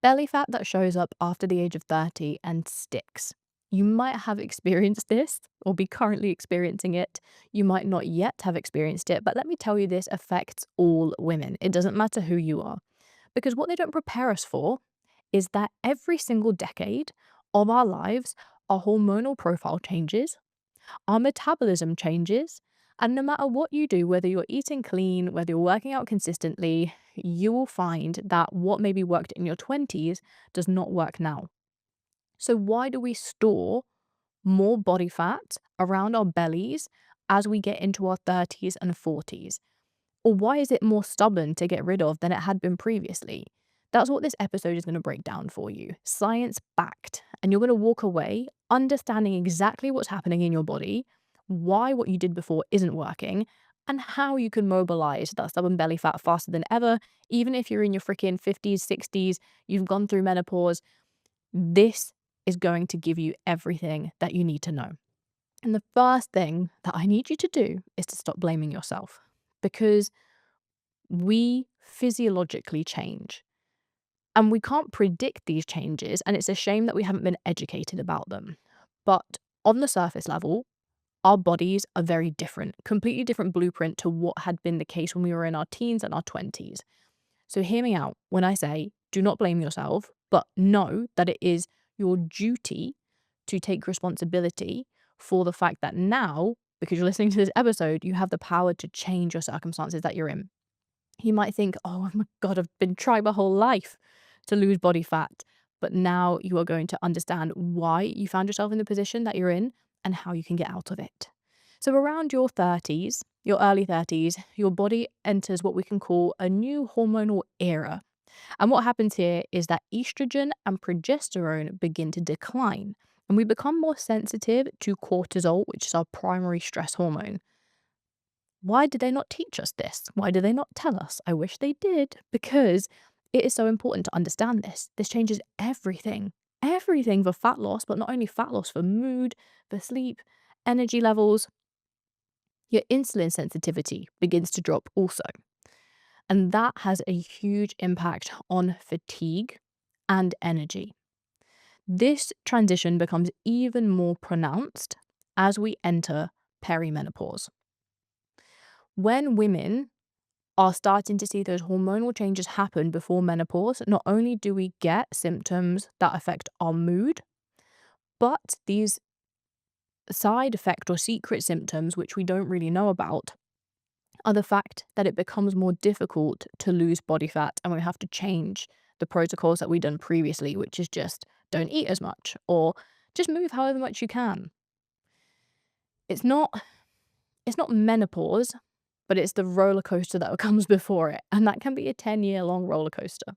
Belly fat that shows up after the age of 30 and sticks. You might have experienced this or be currently experiencing it. You might not yet have experienced it, but let me tell you, this affects all women. It doesn't matter who you are. Because what they don't prepare us for is that every single decade of our lives, our hormonal profile changes, our metabolism changes. And no matter what you do, whether you're eating clean, whether you're working out consistently, you will find that what maybe worked in your 20s does not work now. So, why do we store more body fat around our bellies as we get into our 30s and 40s? Or why is it more stubborn to get rid of than it had been previously? That's what this episode is going to break down for you. Science backed. And you're going to walk away understanding exactly what's happening in your body, why what you did before isn't working, and how you can mobilize that stubborn belly fat faster than ever. Even if you're in your freaking 50s, 60s, you've gone through menopause, this is going to give you everything that you need to know. And the first thing that I need you to do is to stop blaming yourself, because we physiologically change and we can't predict these changes. And it's a shame that we haven't been educated about them. But on the surface level, our bodies are very different, completely different blueprint to what had been the case when we were in our teens and our 20s. So hear me out when I say do not blame yourself, but know that it is your duty to take responsibility for the fact that now, because you're listening to this episode, you have the power to change your circumstances that you're in. You might think, oh my God, I've been trying my whole life to lose body fat. But now you are going to understand why you found yourself in the position that you're in and how you can get out of it. So, around your 30s, your early 30s, your body enters what we can call a new hormonal era. And what happens here is that estrogen and progesterone begin to decline, and we become more sensitive to cortisol, which is our primary stress hormone. Why did they not teach us this? Why do they not tell us? I wish they did, because it is so important to understand this. This changes everything. Everything for fat loss, but not only fat loss, for mood, for sleep, energy levels. Your insulin sensitivity begins to drop also. And that has a huge impact on fatigue and energy. This transition becomes even more pronounced as we enter perimenopause. When women are starting to see those hormonal changes happen before menopause, not only do we get symptoms that affect our mood, but these side effect or secret symptoms, which we don't really know about, are the fact that it becomes more difficult to lose body fat and we have to change the protocols that we've done previously, which is just don't eat as much or just move however much you can. It's not it's not menopause, but it's the roller coaster that comes before it. And that can be a 10-year long roller coaster.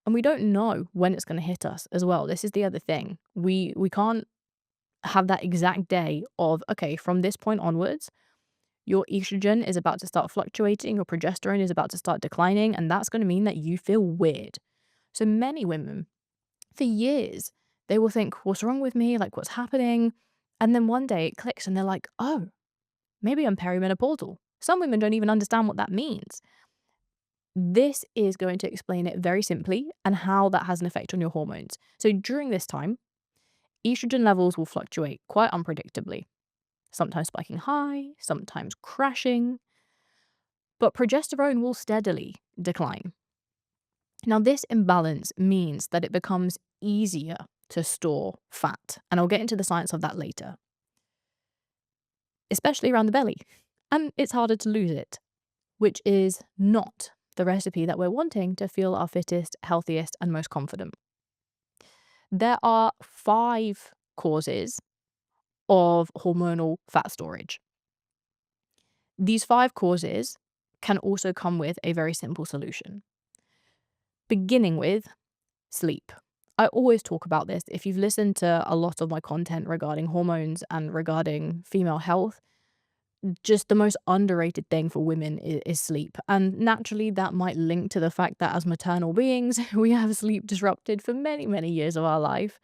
And we don't know when it's going to hit us as well. This is the other thing. We can't have that exact day of, okay, from this point onwards, your estrogen is about to start fluctuating, your progesterone is about to start declining, and that's going to mean that you feel weird. So many women, for years, they will think, what's wrong with me? Like, what's happening? And then one day it clicks and they're like, oh, maybe I'm perimenopausal. Some women don't even understand what that means. This is going to explain it very simply and how that has an effect on your hormones. So during this time, estrogen levels will fluctuate quite unpredictably, sometimes spiking high, sometimes crashing, but progesterone will steadily decline. Now, this imbalance means that it becomes easier to store fat, and I'll get into the science of that later, especially around the belly, and it's harder to lose it, which is not the recipe that we're wanting to feel our fittest, healthiest, and most confident. There are 5 causes of hormonal fat storage. These 5 causes can also come with a very simple solution, beginning with sleep. I always talk about this. If you've listened to a lot of my content regarding hormones and regarding female health, just the most underrated thing for women is sleep. And naturally, that might link to the fact that as maternal beings, we have sleep disrupted for many, many years of our life.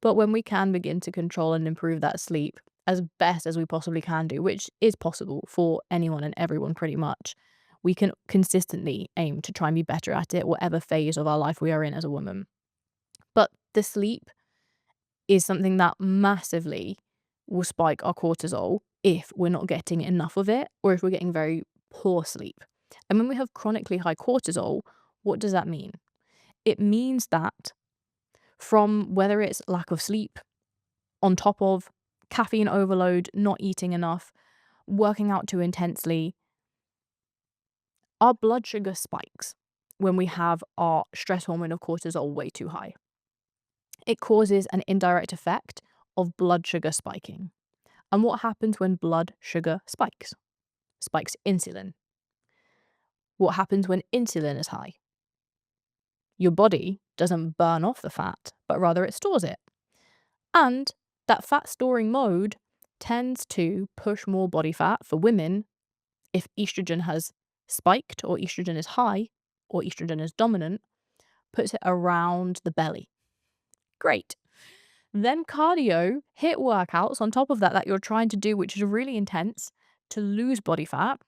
But when we can begin to control and improve that sleep as best as we possibly can do, which is possible for anyone and everyone pretty much, we can consistently aim to try and be better at it, whatever phase of our life we are in as a woman. The sleep is something that massively will spike our cortisol if we're not getting enough of it or if we're getting very poor sleep. And when we have chronically high cortisol, what does that mean? It means that from whether it's lack of sleep, on top of caffeine overload, not eating enough, working out too intensely, our blood sugar spikes when we have our stress hormone of cortisol way too high. It causes an indirect effect of blood sugar spiking. And what happens when blood sugar spikes? Spikes insulin. What happens when insulin is high? Your body doesn't burn off the fat, but rather it stores it. And that fat storing mode tends to push more body fat for women if estrogen has spiked or estrogen is high or estrogen is dominant, puts it around the belly. Great. Then cardio, hit workouts on top of that you're trying to do, which is really intense, to lose body fat,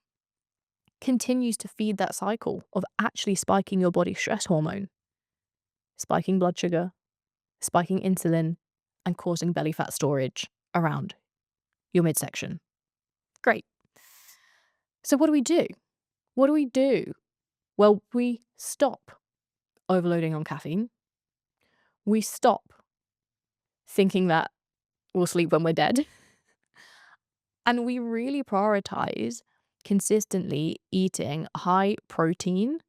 continues to feed that cycle of actually spiking your body's stress hormone, spiking blood sugar, spiking insulin, and causing belly fat storage around your midsection. Great. So what do we do? What do we do? Well, we stop overloading on caffeine. We stop thinking that we'll sleep when we're dead. And we really prioritize consistently eating high protein,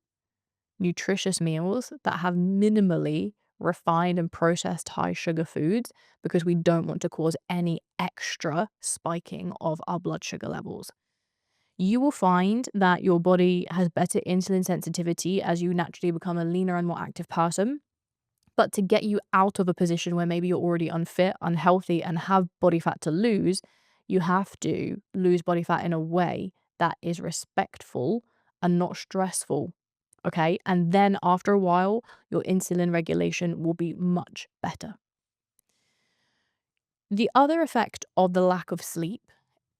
nutritious meals that have minimally refined and processed high sugar foods because we don't want to cause any extra spiking of our blood sugar levels. You will find that your body has better insulin sensitivity as you naturally become a leaner and more active person. But to get you out of a position where maybe you're already unfit, unhealthy, and have body fat to lose, you have to lose body fat in a way that is respectful and not stressful. Okay. And then after a while, your insulin regulation will be much better. The other effect of the lack of sleep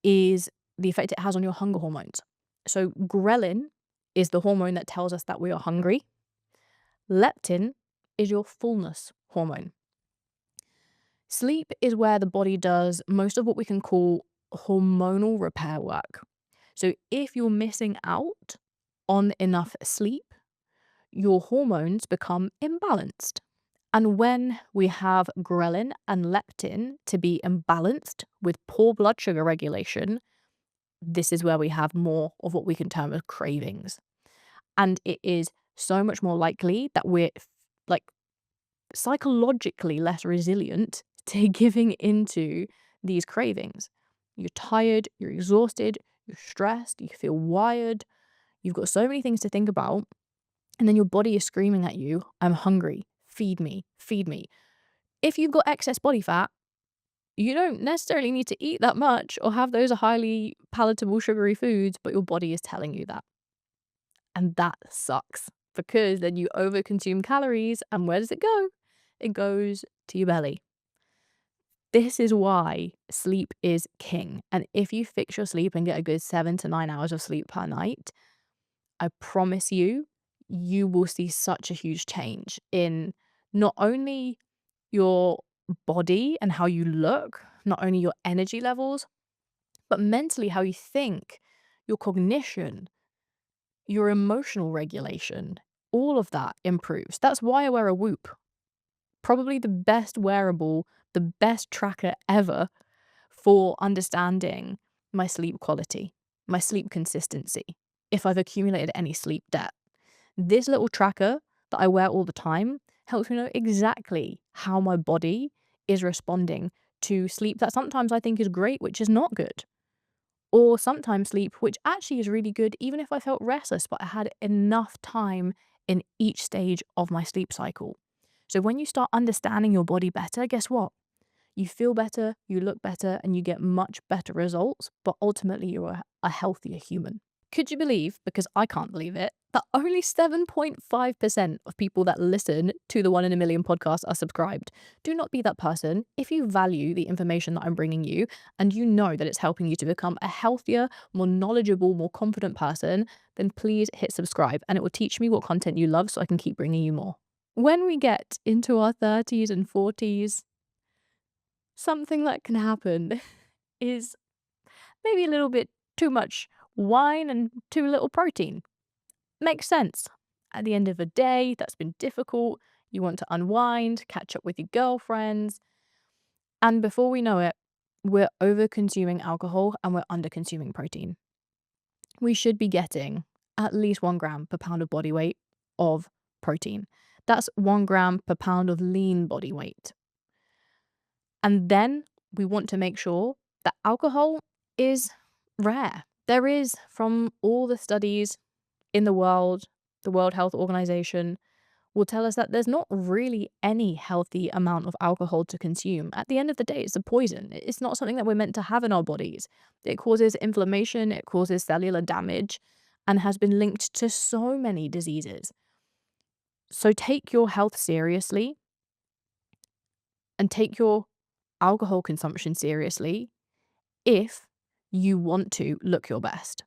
is the effect it has on your hunger hormones. So, ghrelin is the hormone that tells us that we are hungry. Leptin is your fullness hormone. Sleep is where the body does most of what we can call hormonal repair work. So if you're missing out on enough sleep, your hormones become imbalanced. And when we have ghrelin and leptin to be imbalanced with poor blood sugar regulation, this is where we have more of what we can term as cravings. And it is so much more likely that we're like psychologically less resilient to giving into these cravings. You're tired, you're exhausted, you're stressed, you feel wired, you've got so many things to think about, and then your body is screaming at you, I'm hungry, feed me, feed me. If you've got excess body fat, you don't necessarily need to eat that much or have those highly palatable sugary foods, but your body is telling you that. And that sucks because then you overconsume calories, and where does it go? It goes to your belly. This is why sleep is king. And if you fix your sleep and get a good 7 to 9 hours of sleep per night, I promise you, you will see such a huge change in not only your body and how you look, not only your energy levels, but mentally how you think, your cognition, your emotional regulation, all of that improves. That's why I wear a Whoop. Probably the best wearable, the best tracker ever for understanding my sleep quality, my sleep consistency, if I've accumulated any sleep debt. This little tracker that I wear all the time helps me know exactly how my body is responding to sleep that sometimes I think is great, which is not good. Or sometimes sleep, which actually is really good, even if I felt restless, but I had enough time in each stage of my sleep cycle. So when you start understanding your body better, guess what? You feel better, you look better, and you get much better results, but ultimately you're a healthier human. Could you believe, because I can't believe it, that only 7.5% of people that listen to the 1 in a Million podcast are subscribed? Do not be that person. If you value the information that I'm bringing you and you know that it's helping you to become a healthier, more knowledgeable, more confident person, then please hit subscribe and it will teach me what content you love so I can keep bringing you more. When we get into our 30s and 40s, something that can happen is maybe a little bit too much wine and too little protein. Makes sense. At the end of a day that's been difficult, you want to unwind, catch up with your girlfriends, and before we know it, we're over consuming alcohol and we're under consuming protein. We should be getting at least 1 gram per pound of body weight of protein. That's 1 gram per pound of lean body weight. And then we want to make sure that alcohol is rare. There is, from all the studies in the World Health Organization will tell us that there's not really any healthy amount of alcohol to consume. At the end of the day, it's a poison. It's not something that we're meant to have in our bodies. It causes inflammation, it causes cellular damage, and has been linked to so many diseases. So take your health seriously and take your alcohol consumption seriously if you want to look your best.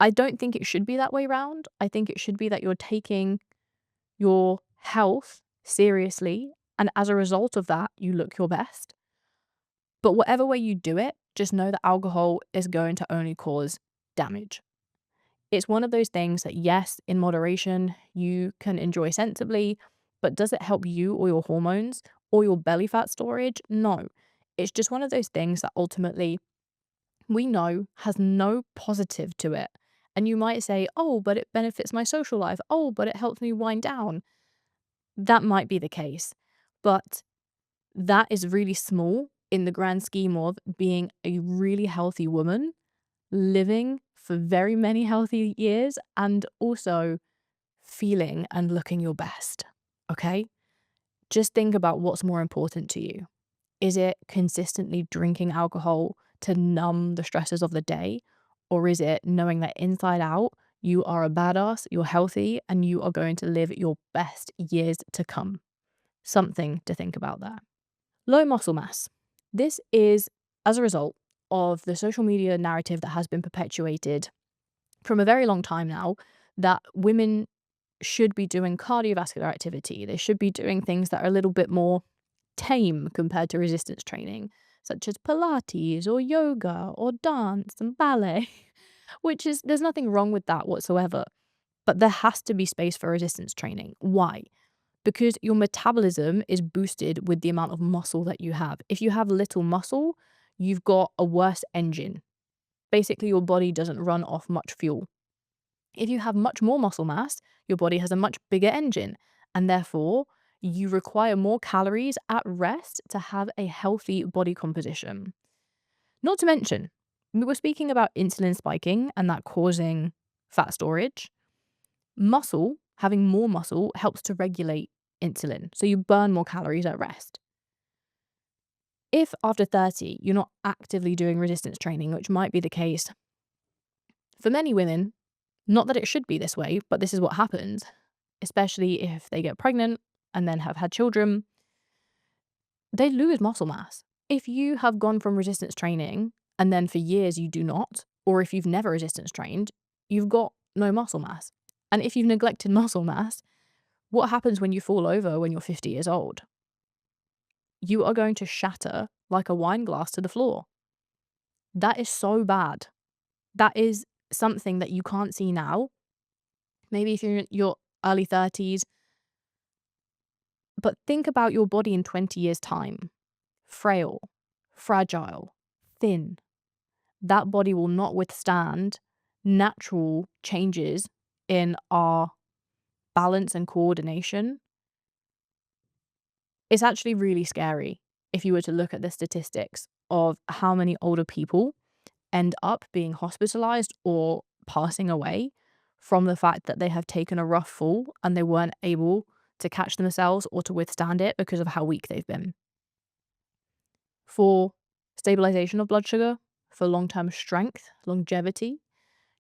I don't think it should be that way round. I think it should be that you're taking your health seriously, and as a result of that, you look your best. But whatever way you do it, just know that alcohol is going to only cause damage. It's one of those things that, yes, in moderation, you can enjoy sensibly, but does it help you or your hormones or your belly fat storage? No. It's just one of those things that ultimately we know has no positive to it. And you might say, oh, but it benefits my social life. Oh, but it helps me wind down. That might be the case. But that is really small in the grand scheme of being a really healthy woman, living for very many healthy years, and also feeling and looking your best. Okay? Just think about what's more important to you. Is it consistently drinking alcohol to numb the stresses of the day? Or is it knowing that inside out, you are a badass, you're healthy, and you are going to live your best years to come? Something to think about there. Low muscle mass. This is as a result of the social media narrative that has been perpetuated from a very long time now that women should be doing cardiovascular activity. They should be doing things that are a little bit more tame compared to resistance training, such as Pilates or yoga or dance and ballet, which is, there's nothing wrong with that whatsoever. But there has to be space for resistance training. Why? Because your metabolism is boosted with the amount of muscle that you have. If you have little muscle, you've got a worse engine. Basically, your body doesn't run off much fuel. If you have much more muscle mass, your body has a much bigger engine, and therefore you require more calories at rest to have a healthy body composition. Not to mention, we were speaking about insulin spiking and that causing fat storage. Muscle, having more muscle, helps to regulate insulin, so you burn more calories at rest. If after 30 you're not actively doing resistance training, which might be the case for many women, not that it should be this way, but this is what happens, especially if they get pregnant and then have had children, they lose muscle mass. If you have gone from resistance training and then for years you do not, or if you've never resistance trained, you've got no muscle mass. And if you've neglected muscle mass, what happens when you fall over when you're 50 years old? You are going to shatter like a wine glass to the floor. That is so bad. That is something that you can't see now. Maybe if you're in your early 30s, but think about your body in 20 years' time. Frail, fragile, thin. That body will not withstand natural changes in our balance and coordination. It's actually really scary if you were to look at the statistics of how many older people end up being hospitalized or passing away from the fact that they have taken a rough fall and they weren't able to catch themselves or to withstand it because of how weak they've been. For stabilization of blood sugar, for long-term strength, longevity,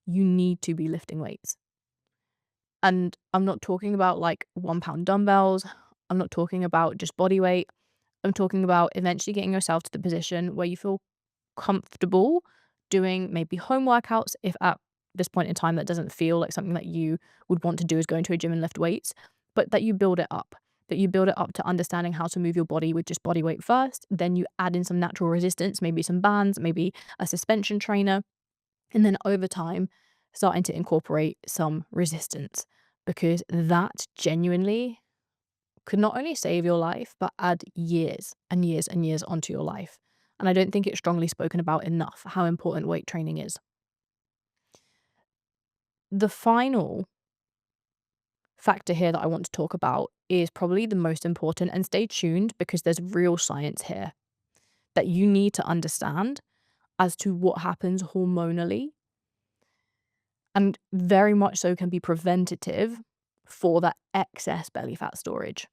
you need to be lifting weights. And I'm not talking about like 1 pound dumbbells. I'm not talking about just body weight. I'm talking about eventually getting yourself to the position where you feel comfortable doing maybe home workouts if at this point in time that doesn't feel like something that you would want to do is going to a gym and lift weights, but that you build it up. that you build it up to understanding how to move your body with just body weight first. Then you add in some natural resistance, maybe some bands, maybe a suspension trainer. And then over time, starting to incorporate some resistance, because that genuinely could not only save your life, but add years and years and years onto your life. And I don't think it's strongly spoken about enough how important weight training is. The final factor here that I want to talk about is probably the most important, and stay tuned because there's real science here that you need to understand as to what happens hormonally, and very much so can be preventative for that excess belly fat storage.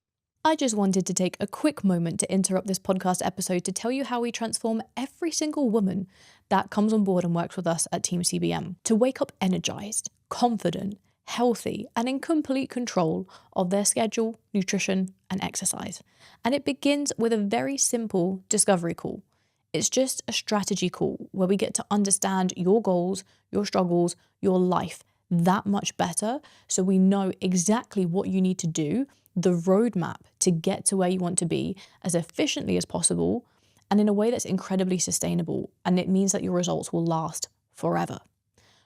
I just wanted to take a quick moment to interrupt this podcast episode to tell you how we transform every single woman that comes on board and works with us at Team CBM to wake up energized, confident, healthy, and in complete control of their schedule, nutrition, and exercise. And it begins with a very simple discovery call. It's just a strategy call where we get to understand your goals, your struggles, your life that much better, so we know exactly what you need to do, the roadmap to get to where you want to be as efficiently as possible and in a way that's incredibly sustainable. And it means that your results will last forever.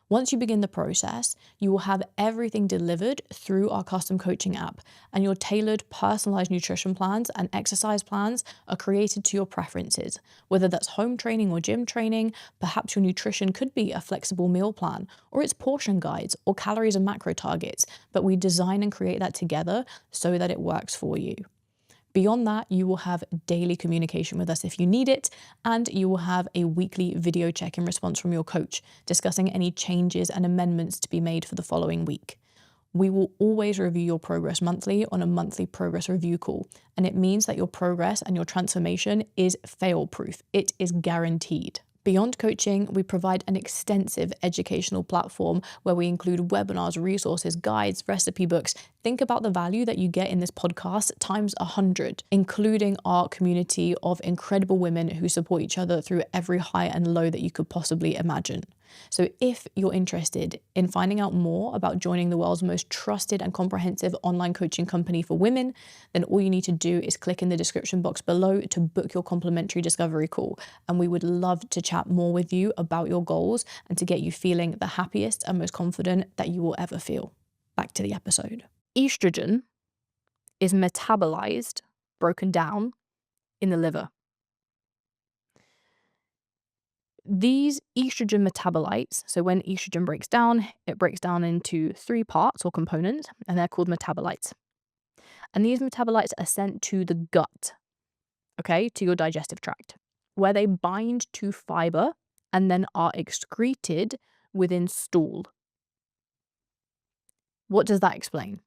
Once you begin the process, you will have everything delivered through our custom coaching app, and your tailored, personalized nutrition plans and exercise plans are created to your preferences. Whether that's home training or gym training, perhaps your nutrition could be a flexible meal plan, or it's portion guides or calories and macro targets, but we design and create that together so that it works for you. Beyond that, you will have daily communication with us if you need it, and you will have a weekly video check-in response from your coach discussing any changes and amendments to be made for the following week. We will always review your progress monthly on a monthly progress review call, and it means that your progress and your transformation is fail-proof. It is guaranteed. Beyond coaching, we provide an extensive educational platform where we include webinars, resources, guides, recipe books. Think about the value that you get in this podcast times 100, including our community of incredible women who support each other through every high and low that you could possibly imagine. So if you're interested in finding out more about joining the world's most trusted and comprehensive online coaching company for women, then all you need to do is click in the description box below to book your complimentary discovery call. And we would love to chat more with you about your goals and to get you feeling the happiest and most confident that you will ever feel. Back to the episode. Estrogen is metabolized, broken down, in the liver. These estrogen metabolites, so when estrogen breaks down, it breaks down into 3 parts or components, and they're called metabolites. And these metabolites are sent to the gut, okay, to your digestive tract, where they bind to fiber and then are excreted within stool. What does that explain?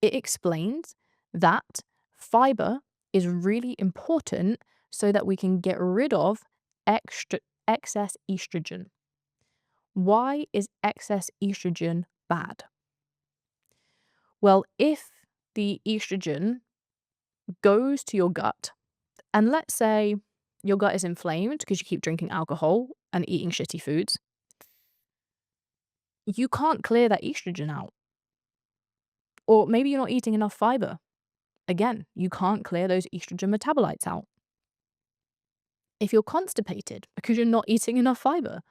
It explains that fiber is really important so that we can get rid of excess estrogen. Why is excess estrogen bad? Well, if the estrogen goes to your gut, and let's say your gut is inflamed because you keep drinking alcohol and eating shitty foods, you can't clear that estrogen out. Or maybe you're not eating enough fiber. Again, you can't clear those estrogen metabolites out. If you're constipated because you're not eating enough fiber,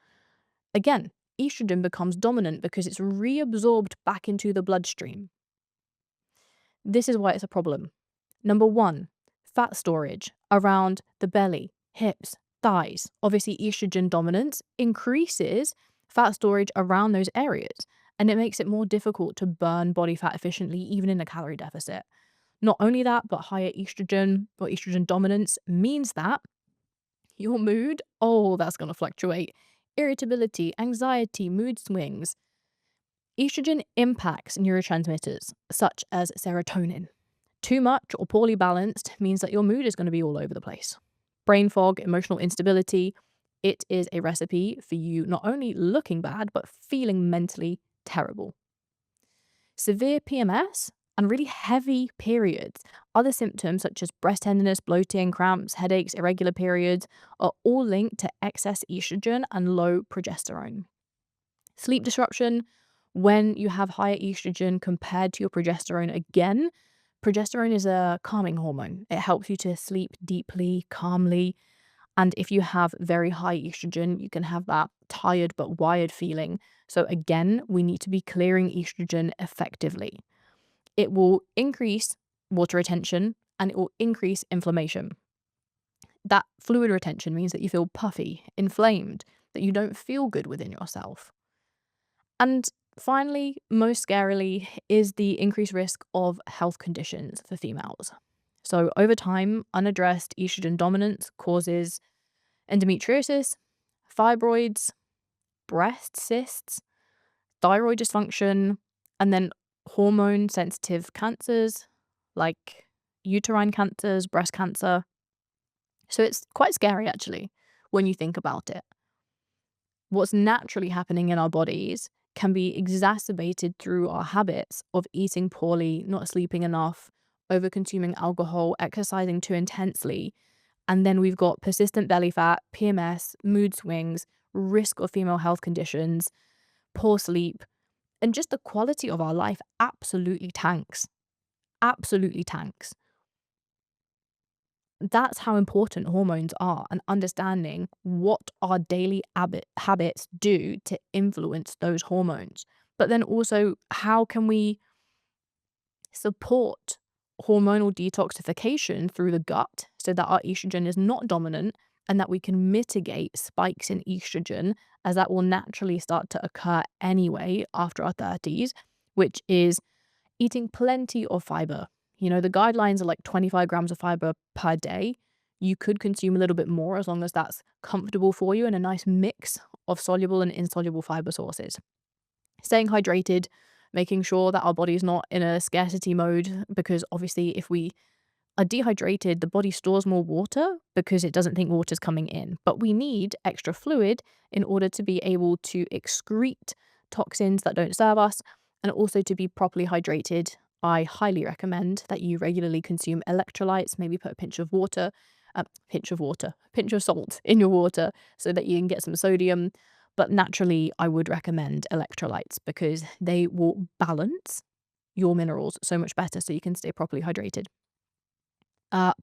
again, estrogen becomes dominant because it's reabsorbed back into the bloodstream. This is why it's a problem. Number 1, fat storage around the belly, hips, thighs. Obviously, estrogen dominance increases fat storage around those areas, and it makes it more difficult to burn body fat efficiently, even in a calorie deficit. Not only that, but higher estrogen or estrogen dominance means that your mood, that's going to fluctuate. Irritability, anxiety, mood swings. Estrogen impacts neurotransmitters such as serotonin. Too much or poorly balanced means that your mood is going to be all over the place. Brain fog, emotional instability. It is a recipe for you not only looking bad, but feeling mentally terrible. Severe PMS and really heavy periods. Other symptoms such as breast tenderness, bloating, cramps, headaches, irregular periods are all linked to excess estrogen and low progesterone. Sleep disruption, when you have higher estrogen compared to your progesterone, again, Progesterone is a calming hormone. It helps you to sleep deeply, calmly. And if you have very high estrogen, you can have that tired but wired feeling. So, again, we need to be clearing estrogen effectively. It will increase water retention and it will increase inflammation. That fluid retention means that you feel puffy, inflamed, that you don't feel good within yourself. And finally, most scarily, is the increased risk of health conditions for females. So, over time, unaddressed estrogen dominance causes endometriosis, fibroids, breast cysts, thyroid dysfunction, and then hormone sensitive cancers like uterine cancers, breast cancer. So, it's quite scary actually when you think about it. What's naturally happening in our bodies can be exacerbated through our habits of eating poorly, not sleeping enough, over consuming alcohol, exercising too intensely. And then we've got persistent belly fat, PMS, mood swings, risk of female health conditions, poor sleep, and just the quality of our life absolutely tanks. Absolutely tanks. That's how important hormones are, and understanding what our daily habits do to influence those hormones. But then also, how can we support hormonal detoxification through the gut so that our estrogen is not dominant and that we can mitigate spikes in estrogen, as that will naturally start to occur anyway after our 30s, which is eating plenty of fiber. You know, the guidelines are like 25 grams of fiber per day. You could consume a little bit more as long as that's comfortable for you, and a nice mix of soluble and insoluble fiber sources. Staying hydrated, making sure that our body is not in a scarcity mode, because obviously, if we are dehydrated, the body stores more water because it doesn't think water's coming in. But we need extra fluid in order to be able to excrete toxins that don't serve us, and also to be properly hydrated. I highly recommend that you regularly consume electrolytes, maybe put a pinch of salt in your water so that you can get some sodium. But naturally, I would recommend electrolytes because they will balance your minerals so much better so you can stay properly hydrated.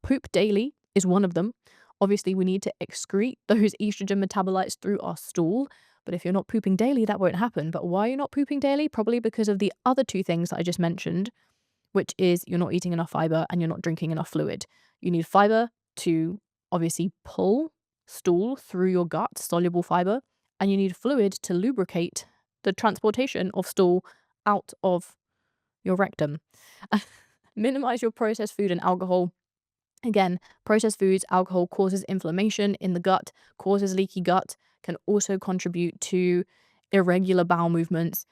Poop daily is one of them. Obviously, we need to excrete those estrogen metabolites through our stool. But if you're not pooping daily, that won't happen. But why are you not pooping daily? Probably because of the other two things that I just mentioned, which is you're not eating enough fiber and you're not drinking enough fluid. You need fiber to obviously pull stool through your gut, soluble fiber, and you need fluid to lubricate the transportation of stool out of your rectum. Minimize your processed food and alcohol. Again, processed foods, alcohol causes inflammation in the gut, causes leaky gut, can also contribute to irregular bowel movements.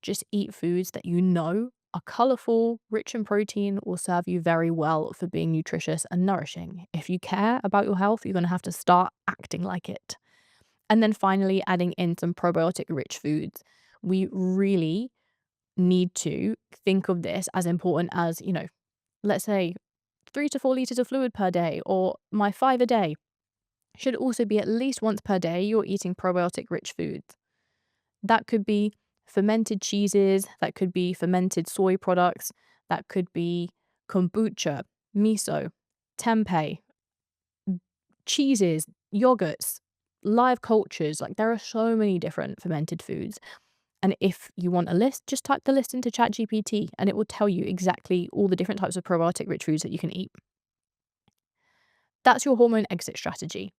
Just eat foods that you know are colorful, rich in protein, will serve you very well for being nutritious and nourishing. If you care about your health, you're going to have to start acting like it. And then finally, adding in some probiotic rich foods. We really need to think of this as important as, let's say 3 to 4 liters of fluid per day, or my 5 a day. Should also be at least once per day you're eating probiotic rich foods. That could be fermented cheeses, that could be fermented soy products, that could be kombucha, miso, tempeh, cheeses, yogurts, live cultures. Like, there are so many different fermented foods. And if you want a list, just type the list into ChatGPT and it will tell you exactly all the different types of probiotic rich foods that you can eat. That's your hormone exit strategy,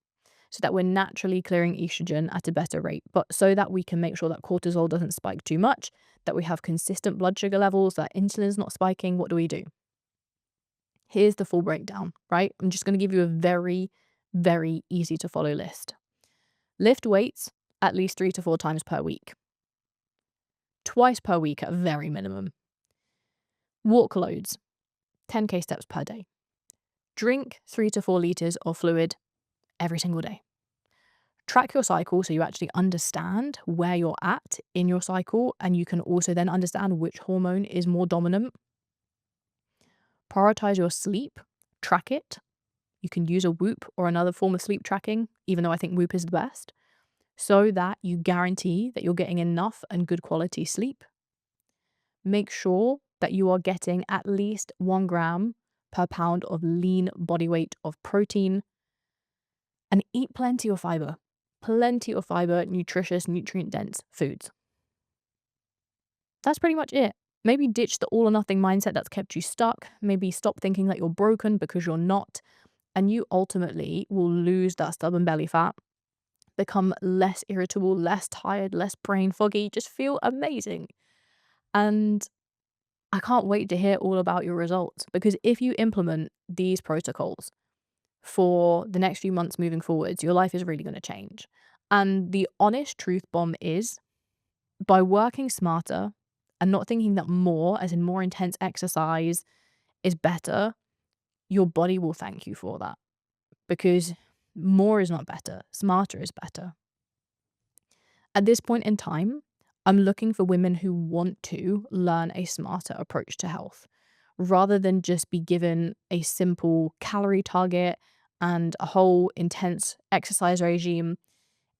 so that we're naturally clearing estrogen at a better rate, but so that we can make sure that cortisol doesn't spike too much, that we have consistent blood sugar levels, that insulin's not spiking. What do we do? Here's the full breakdown, right? I'm just going to give you a very, very easy to follow list. Lift weights at least 3 to 4 times per week. Twice per week at very minimum. Walk loads, 10K steps per day. Drink 3 to 4 liters of fluid every single day. Track your cycle so you actually understand where you're at in your cycle, and you can also then understand which hormone is more dominant. Prioritize your sleep, track it. You can use a Whoop or another form of sleep tracking, even though I think Whoop is the best, so that you guarantee that you're getting enough and good quality sleep. Make sure that you are getting at least 1 gram per pound of lean body weight of protein, and eat plenty of fiber. Plenty of fiber, nutritious, nutrient dense foods. That's pretty much it. Maybe ditch the all or nothing mindset that's kept you stuck. Maybe stop thinking that you're broken, because you're not. And you ultimately will lose that stubborn belly fat, become less irritable, less tired, less brain foggy, just feel amazing. And I can't wait to hear all about your results, because if you implement these protocols for the next few months moving forwards, your life is really going to change. And the honest truth bomb is, by working smarter and not thinking that more, as in more intense exercise, is better, your body will thank you for that, because more is not better, smarter is better. At this point in time, I'm looking for women who want to learn a smarter approach to health, rather than just be given a simple calorie target and a whole intense exercise regime.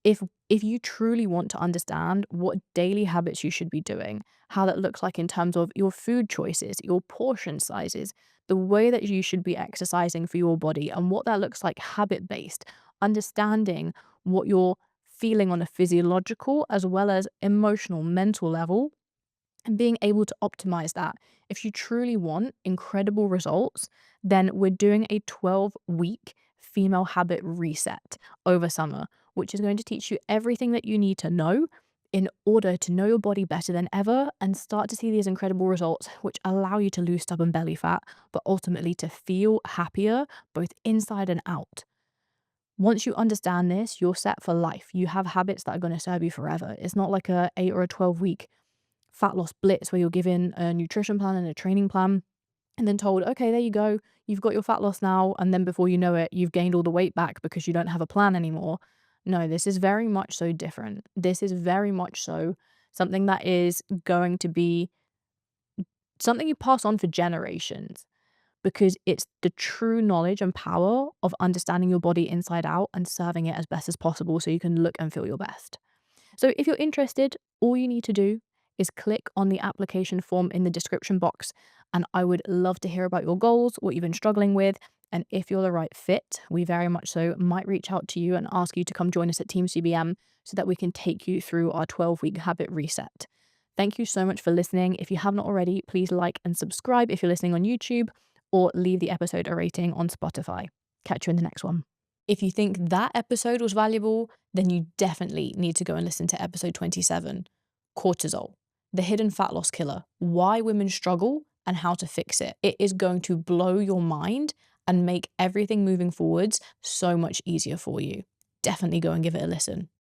If you truly want to understand what daily habits you should be doing, how that looks like in terms of your food choices, your portion sizes, the way that you should be exercising for your body, and what that looks like habit based, understanding what you're feeling on a physiological as well as emotional, mental level, and being able to optimize that. If you truly want incredible results, then we're doing a 12-week female habit reset over summer, which is going to teach you everything that you need to know in order to know your body better than ever and start to see these incredible results, which allow you to lose stubborn belly fat, but ultimately to feel happier both inside and out. Once you understand this, you're set for life. You have habits that are going to serve you forever. It's not like a 8 or a 12-week fat loss blitz where you're given a nutrition plan and a training plan and then told, okay, there you go, you've got your fat loss now. And then before you know it, you've gained all the weight back because you don't have a plan anymore. No, this is very much so different. This is very much so something that is going to be something you pass on for generations, because it's the true knowledge and power of understanding your body inside out and serving it as best as possible so you can look and feel your best. So if you're interested, all you need to do is click on the application form in the description box, and I would love to hear about your goals, what you've been struggling with, and if you're the right fit, we very much so might reach out to you and ask you to come join us at Team CBM so that we can take you through our 12-week habit reset. Thank you so much for listening. If you have not already, please like and subscribe if you're listening on YouTube, or leave the episode a rating on Spotify. Catch you in the next one. If you think that episode was valuable, then you definitely need to go and listen to episode 27, Cortisol, the hidden fat loss killer, why women struggle and how to fix it. It is going to blow your mind and make everything moving forwards so much easier for you. Definitely go and give it a listen.